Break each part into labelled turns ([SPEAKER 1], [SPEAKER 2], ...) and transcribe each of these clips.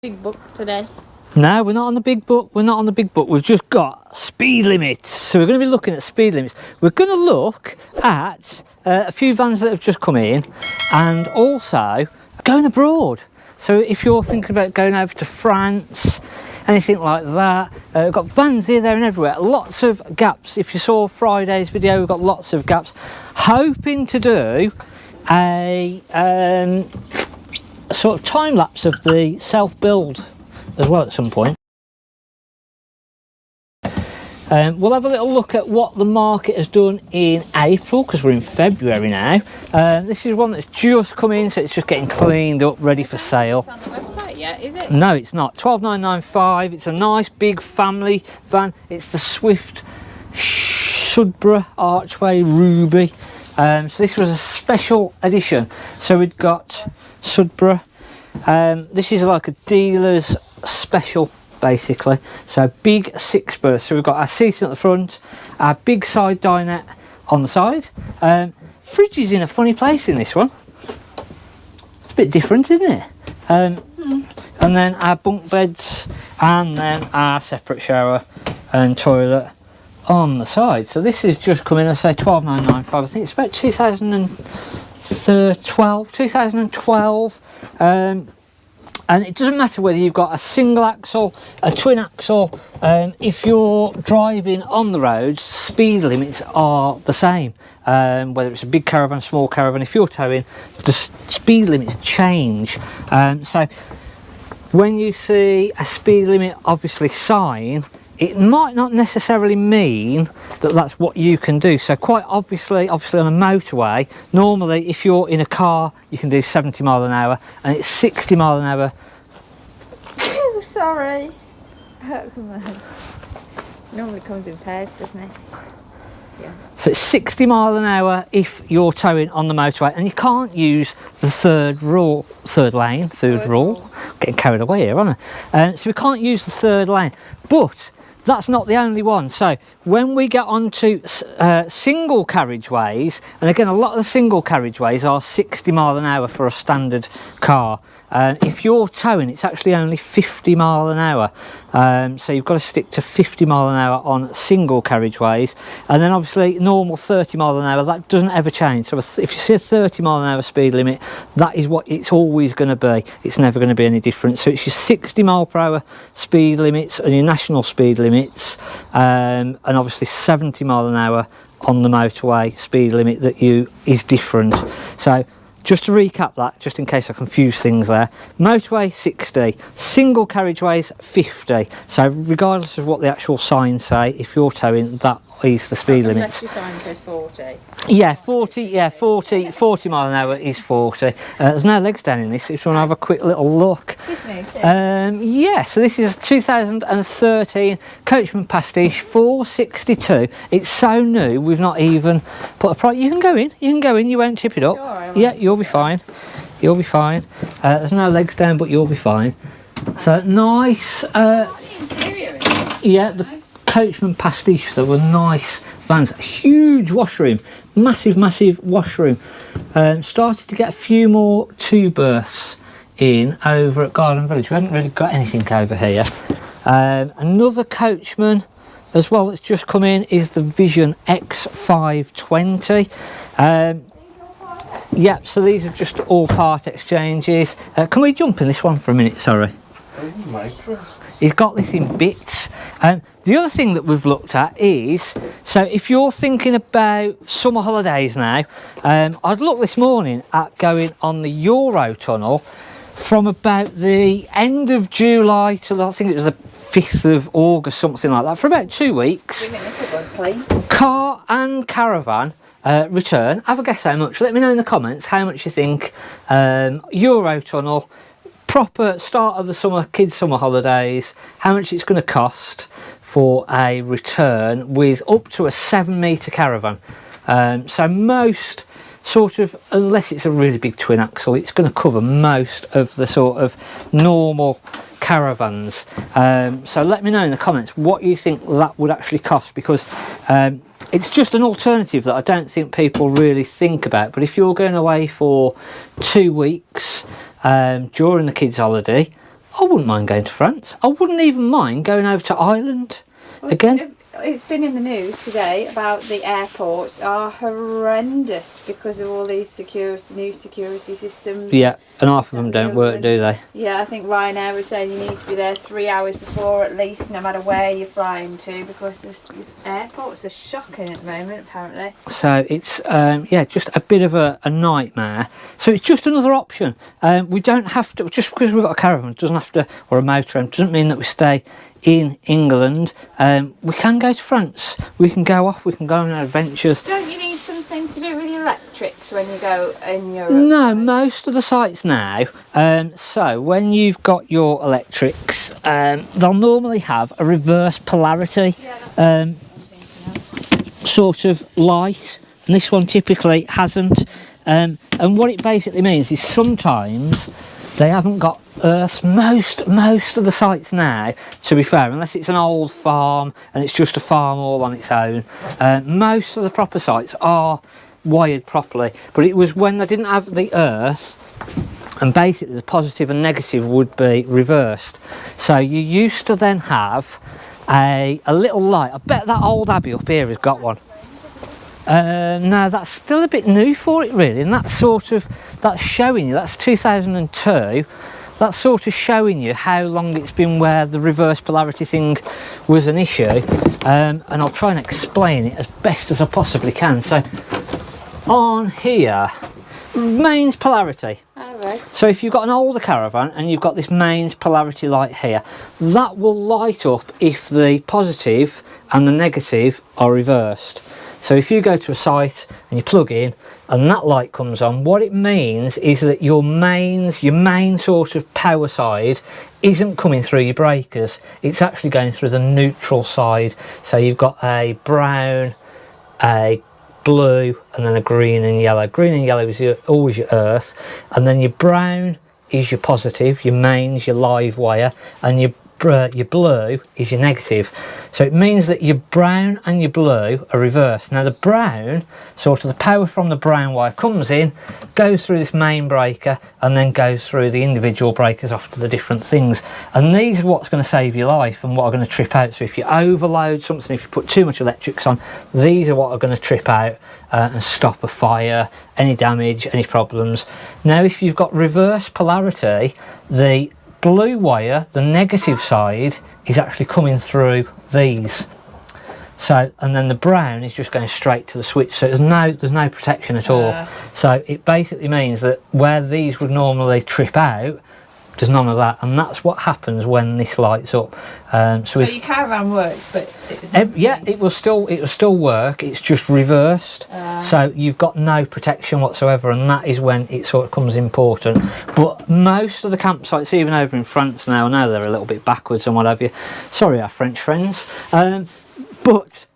[SPEAKER 1] Big book today.
[SPEAKER 2] No, we're not on the big book. We're not on the big book. We've just got speed limits. So we're going to be looking at speed limits. We're going to look at a few vans that have just come in and also going abroad. So if you're thinking about going over to France, anything like that, we've got vans here, there and everywhere. Lots of gaps. If you saw Friday's video, we've got lots of gaps. Hoping to do a sort of time lapse of the self-build as well at some point. We'll have a little look at what the market has done in April, because we're in February now. This is one that's just come in, so it's just getting cleaned up, ready for sale.
[SPEAKER 1] It's on the website yet, is it?
[SPEAKER 2] No, it's not. 12,995. It's a nice big family van. It's the Swift Sudra Archway Ruby. So this was a special edition. So we've got Sudra. This is like a dealer's special, basically. So big 6 berths. So we've got our seating at the front, our big side dinette on the side. Fridge is in a funny place in this one. It's a bit different, isn't it? And then our bunk beds, and then our separate shower and toilet on the side. So this is just coming, I say 12,995. I think it's about 2012. And it doesn't matter whether you've got a single axle, a twin axle. If you're driving on the roads, speed limits are the same. Whether it's a big caravan, small caravan, if you're towing, the speed limits change. So when you see a speed limit obviously sign, it might not necessarily mean that that's what you can do. So quite obviously on a motorway, normally if you're in a car, you can do 70 mile an hour, and it's 60 mile an hour.
[SPEAKER 1] Sorry. Normally comes in pairs, doesn't it? Yeah.
[SPEAKER 2] So it's 60 mile an hour if you're towing on the motorway, and you can't use the third rule. Getting carried away here, aren't I? So we can't use the third lane, but that's not the only one. So when we get onto single carriageways, and again a lot of the single carriageways are 60 mile an hour for a standard car. If you're towing, it's actually only 50 mile an hour. So you've got to stick to 50 mile an hour on single carriageways, and then obviously normal 30 mile an hour, that doesn't ever change. So if you see a 30 mile an hour speed limit, that is what it's always going to be. It's never going to be any different. So it's your 60 mile per hour speed limits and your national speed limits, and obviously 70 mile an hour on the motorway speed limit that is different. So just to recap that, just in case I confuse things there, motorway 60, single carriageways 50. So regardless of what the actual signs say, if you're towing, that is the speed limit.
[SPEAKER 1] Unless your sign says 40.
[SPEAKER 2] Yeah, 40 mile an hour is 40. There's no legs down in this, if you want to have a quick little look.
[SPEAKER 1] Is this new too?
[SPEAKER 2] Yeah, so this is a 2013 Coachman Pastiche 462. It's so new, we've not even put a price. You can go in, you won't tip it up.
[SPEAKER 1] Sure, I won't.
[SPEAKER 2] Yeah, you'll be fine. You'll be fine. There's no legs down, but you'll be fine. So nice.
[SPEAKER 1] The interior is
[SPEAKER 2] Yeah,
[SPEAKER 1] nice.
[SPEAKER 2] Coachman Pastiche, they were nice vans. Huge washroom, massive washroom. Started to get a few more 2 berths in over at Garden Village. We haven't really got anything over here. Another Coachman as well that's just come in is the Vision X520. Yeah, so these are just all part exchanges. Can we jump in this one for a minute? Sorry. He's got this in bits. The other thing that we've looked at is, so if you're thinking about summer holidays now, I'd looked this morning at going on the Eurotunnel from about the end of July to I think it was the 5th of August, something like that, for about 2 weeks. Car and caravan return. Have a guess how much. Let me know in the comments how much you think. Eurotunnel, proper start of the summer, kids' summer holidays, how much it's going to cost for a return with up to a 7-metre caravan. So most sort of, unless it's a really big twin axle, it's going to cover most of the sort of normal caravans. So let me know in the comments what you think that would actually cost, because it's just an alternative that I don't think people really think about. But if you're going away for 2 weeks during the kids' holiday, I wouldn't mind going to France. I wouldn't even mind going over to Ireland again.
[SPEAKER 1] It's been in the news today about the airports are horrendous because of all these new security systems.
[SPEAKER 2] Yeah, and half of them don't work, do they?
[SPEAKER 1] Yeah, I think Ryanair was saying you need to be there 3 hours before at least, no matter where you're flying to, because the airports are shocking at the moment, apparently.
[SPEAKER 2] So it's, yeah, just a bit of a nightmare. So it's just another option. We don't have to, just because we've got a caravan, doesn't have to, or a motorhome, doesn't mean that we stay in England. We can go to France. We can go off. We can go on adventures.
[SPEAKER 1] Don't you need something to do with the electrics when you go in Europe?
[SPEAKER 2] No, most of the sites now. So when you've got your electrics, they'll normally have a reverse polarity sort of light, and this one typically hasn't. And what it basically means is sometimes they haven't got earth. Most of the sites now, to be fair, unless it's an old farm and it's just a farm all on its own, most of the proper sites are wired properly. But it was when they didn't have the earth, and basically the positive and negative would be reversed. So you used to then have a little light. I bet that old Abbey up here has got one. No, that's still a bit new for it really, and that's showing you, that's 2002, that's sort of showing you how long it's been where the reverse polarity thing was an issue, and I'll try and explain it as best as I possibly can. So on here, mains polarity.
[SPEAKER 1] Right.
[SPEAKER 2] So if you've got an older caravan and you've got this mains polarity light here, that will light up if the positive and the negative are reversed. So if you go to a site and you plug in and that light comes on, what it means is that your main sort of power side isn't coming through your breakers. It's actually going through the neutral side. So you've got a brown, a blue, and then a green and yellow. Green and yellow is always your earth, and then your brown is your positive, your mains, your live wire, and your blue is your negative. So it means that your brown and your blue are reversed. Now the brown, sort of the power from the brown wire comes in, goes through this main breaker, and then goes through the individual breakers off to the different things. And these are what's going to save your life and what are going to trip out. So if you overload something, if you put too much electrics on, these are what are going to trip out and stop a fire, any damage, any problems. Now if you've got reverse polarity, the blue wire, the negative side, is actually coming through these. So, and then the brown is just going straight to the switch. So there's no protection at all. So it basically means that where these would normally trip out, there's none of that, and that's what happens when this lights up. So
[SPEAKER 1] your caravan works, but
[SPEAKER 2] yeah, it will still work. It's just reversed, so you've got no protection whatsoever, and that is when it sort of comes important. But most of the campsites, even over in France now, I know they're a little bit backwards and what have you. Sorry, our French friends, but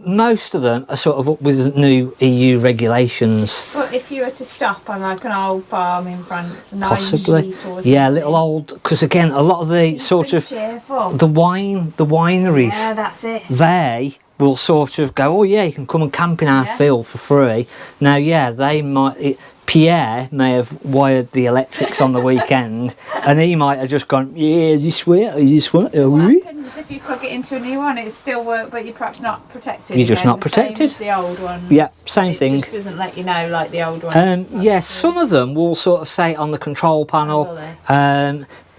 [SPEAKER 2] most of them are sort of up with new EU regulations.
[SPEAKER 1] But if you were to stop on like an old farm in France,
[SPEAKER 2] possibly, yeah, little old, because again, a lot of the sort of the wineries,
[SPEAKER 1] yeah, that's it.
[SPEAKER 2] They will sort of go, oh yeah, you can come and camp in our field for free. Now, yeah, they might. Pierre may have wired the electrics on the weekend, and he might have just gone, yeah, this way, this one.
[SPEAKER 1] So what happens if you plug it into a new one? It still works, but you're perhaps not protected.
[SPEAKER 2] You're just not protected.
[SPEAKER 1] Same as the old ones.
[SPEAKER 2] Yeah, same thing.
[SPEAKER 1] It just doesn't let you know like the old ones.
[SPEAKER 2] Yeah, some of them will sort of say it on the control panel.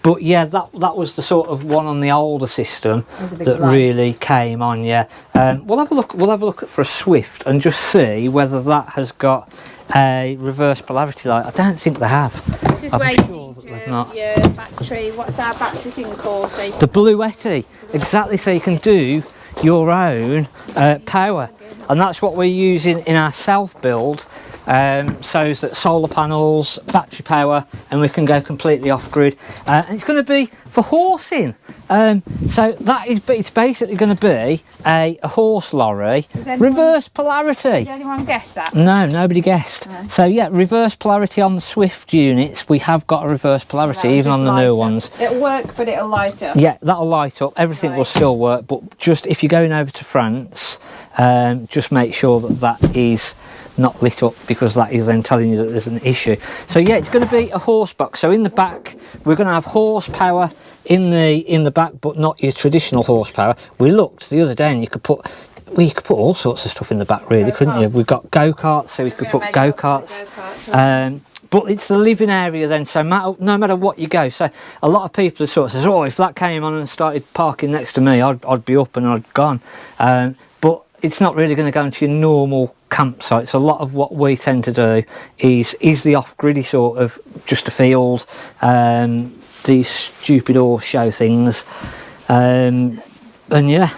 [SPEAKER 2] But yeah, that was the sort of one on the older system that really came on. Yeah, we'll have a look. We'll have a look for a Swift and just see whether that has got a reverse polarity light. I don't think they have.
[SPEAKER 1] This is where you need your battery. What's our battery thing called? So
[SPEAKER 2] the Bluetti, exactly. So you can do your own power, and that's what we're using in our self build. So is that solar panels, battery power, and we can go completely off grid. And it's going to be for horsing. So it's basically going to be a horse lorry. Reverse polarity.
[SPEAKER 1] Did anyone guess that?
[SPEAKER 2] No, nobody guessed. No. So yeah, reverse polarity on the Swift units. We have got a reverse polarity, even on the new ones.
[SPEAKER 1] It'll work, but it'll light up.
[SPEAKER 2] Yeah, that'll light up. Everything will still work, but just if you're going over to France, just make sure that is not lit up, because that is then telling you that there's an issue. So yeah, it's going to be a horse box. So in the back we're going to have horsepower in the back, but not your traditional horsepower. We looked the other day and you could put all sorts of stuff in the back, really, couldn't you? We've got go-karts, so we could put go-karts. But it's the living area then, so no matter what you go. So a lot of people sort of says, oh, if that came on and started parking next to me, I'd be up and I'd gone. But it's not really going to go into your normal campsites. A lot of what we tend to do is the off-griddy sort of, just a field, these stupid horse show things. And yeah,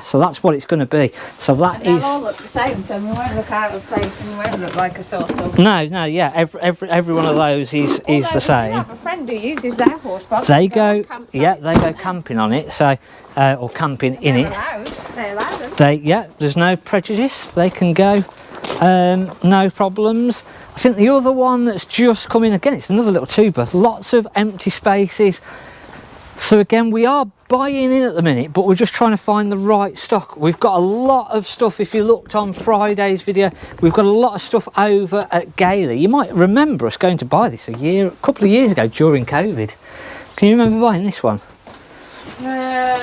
[SPEAKER 2] so that's what it's going to be. So that
[SPEAKER 1] and
[SPEAKER 2] is.
[SPEAKER 1] They'll all look the same, so we won't look out of place and we won't look like a sort of.
[SPEAKER 2] No, yeah. Every one of those is the same.
[SPEAKER 1] I have a friend who uses their horse box.
[SPEAKER 2] They go camping on it. So or camping in it.
[SPEAKER 1] They allow them.
[SPEAKER 2] There's no prejudice. They can go, no problems. I think the other one that's just come in again, it's another little two-berth. Lots of empty spaces. So again, we are buying in at the minute, but we're just trying to find the right stock. We've got a lot of stuff. If you looked on Friday's video, we've got a lot of stuff over at Gailey. You might remember us going to buy this a couple of years ago during COVID. Can you remember buying this one?
[SPEAKER 1] No.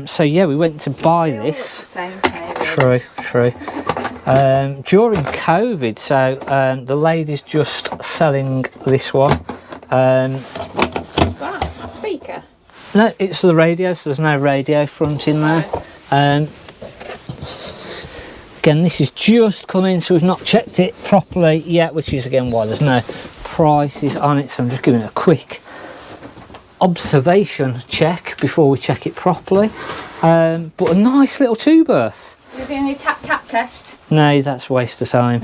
[SPEAKER 2] So yeah, we went to buy this. True. During COVID, so the lady's just selling this one.
[SPEAKER 1] What's that? A speaker?
[SPEAKER 2] No, it's the radio, so there's no radio front in there. Again, this is just come in, so we've not checked it properly yet, which is again why there's no prices on it. So I'm just giving it a quick observation check before we check it properly. But a nice little two-berth.
[SPEAKER 1] You're doing your tap test?
[SPEAKER 2] No, that's a waste of time.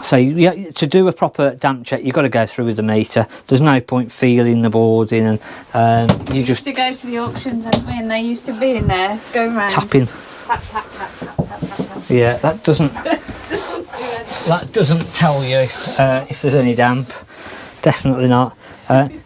[SPEAKER 2] So to do a proper damp check, you've got to go through with the meter. There's no point feeling the boarding, and you just
[SPEAKER 1] used to go to the auctions, haven't we? And they used to be in there going around
[SPEAKER 2] tapping.
[SPEAKER 1] Tap.
[SPEAKER 2] Yeah, that doesn't tell you if there's any damp. Definitely not.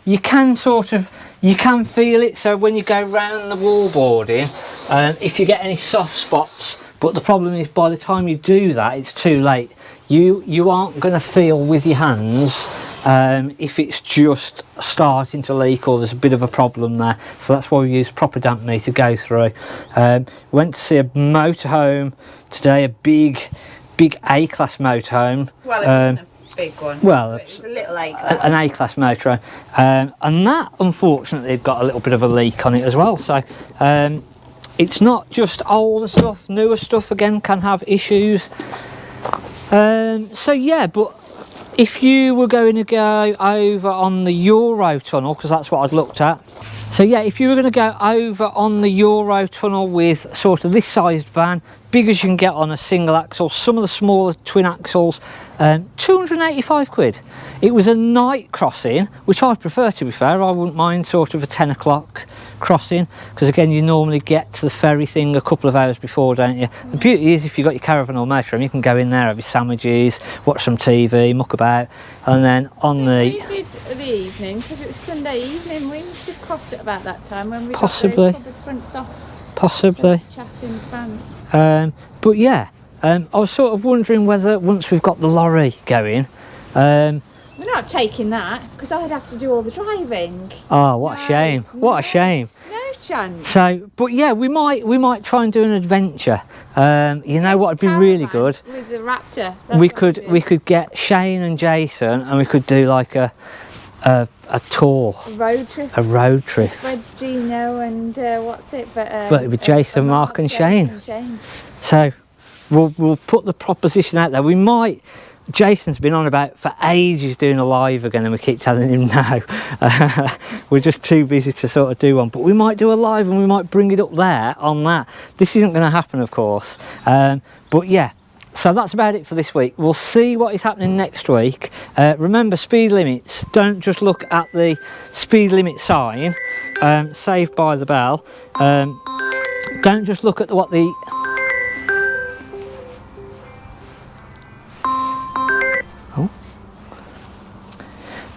[SPEAKER 2] You can feel it. So when you go round the wall boarding, if you get any soft spots, but the problem is by the time you do that, it's too late. You aren't going to feel with your hands if it's just starting to leak or there's a bit of a problem there. So that's why we use proper damp meter to go through. Went to see a motorhome today, a big A-class motorhome.
[SPEAKER 1] Well, it wasn't a big one.
[SPEAKER 2] Well,
[SPEAKER 1] it's a little A-class.
[SPEAKER 2] An A-class motorhome, and that unfortunately got a little bit of a leak on it as well. So it's not just older stuff, newer stuff again can have issues. So yeah, but if you were going to go over on the Eurotunnel, because that's what I'd looked at. So yeah, if you were going to go over on the Eurotunnel with sort of this sized van, big as you can get on a single axle, some of the smaller twin axles, 285 quid. It was a night crossing, which I prefer, to be fair. I wouldn't mind sort of a 10 o'clock crossing, because again, you normally get to the ferry thing a couple of hours before, don't you? The beauty is if you've got your caravan or motorhome, you can go in there, have your sandwiches, watch some TV, muck about, and then on the...
[SPEAKER 1] We did the evening, because it was Sunday evening, we must have crossed at about that time when we
[SPEAKER 2] possibly
[SPEAKER 1] got the fronts off.
[SPEAKER 2] Possibly.
[SPEAKER 1] Chap in France.
[SPEAKER 2] But yeah, I was sort of wondering whether once we've got the lorry going,
[SPEAKER 1] we're not taking that, because I'd have to do all the driving.
[SPEAKER 2] Oh, what a shame! What a shame!
[SPEAKER 1] No chance.
[SPEAKER 2] So, but yeah, we might try and do an adventure. You know what would be really good?
[SPEAKER 1] With the Raptor.
[SPEAKER 2] We could get Shane and Jason, and we could do like a tour.
[SPEAKER 1] A road trip.
[SPEAKER 2] A road trip.
[SPEAKER 1] Fred's Gino and what's it? But
[SPEAKER 2] it'd be Jason, Mark, and Shane. So we'll put the proposition out there. We might. Jason's been on about for ages doing a live again, and we keep telling him no. We're just too busy to sort of do one, but we might do a live and we might bring it up there on that. This isn't going to happen, of course, but yeah, so that's about it for this week. We'll see what is happening next week. Remember, speed limits, don't just look at the speed limit sign, saved by the bell. Don't just look at what the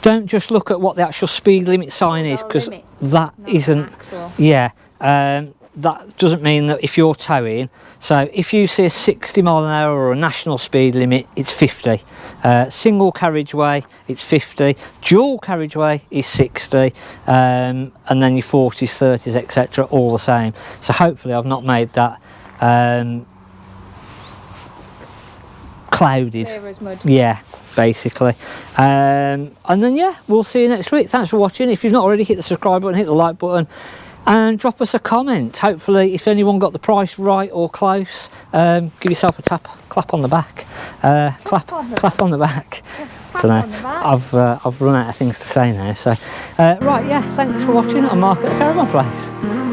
[SPEAKER 2] don't just look at what the actual speed limit sign is, because that isn't. Yeah. that doesn't mean that if you're towing, so if you see a 60 mile an hour or a national speed limit, it's 50. Single carriageway, it's 50. Dual carriageway is 60. And then your 40s, 30s, etc. all the same. So hopefully I've not made that clouded.
[SPEAKER 1] Clear as mud.
[SPEAKER 2] Yeah, basically. And then yeah, we'll see you next week. Thanks for watching. If you've not already, hit the subscribe button, hit the like button, and drop us a comment. Hopefully, if anyone got the price right or close, give yourself a clap on the back. Clap on the back. I've run out of things to say now. So right, yeah, thanks for watching. I'm Mark at the Caravan Place.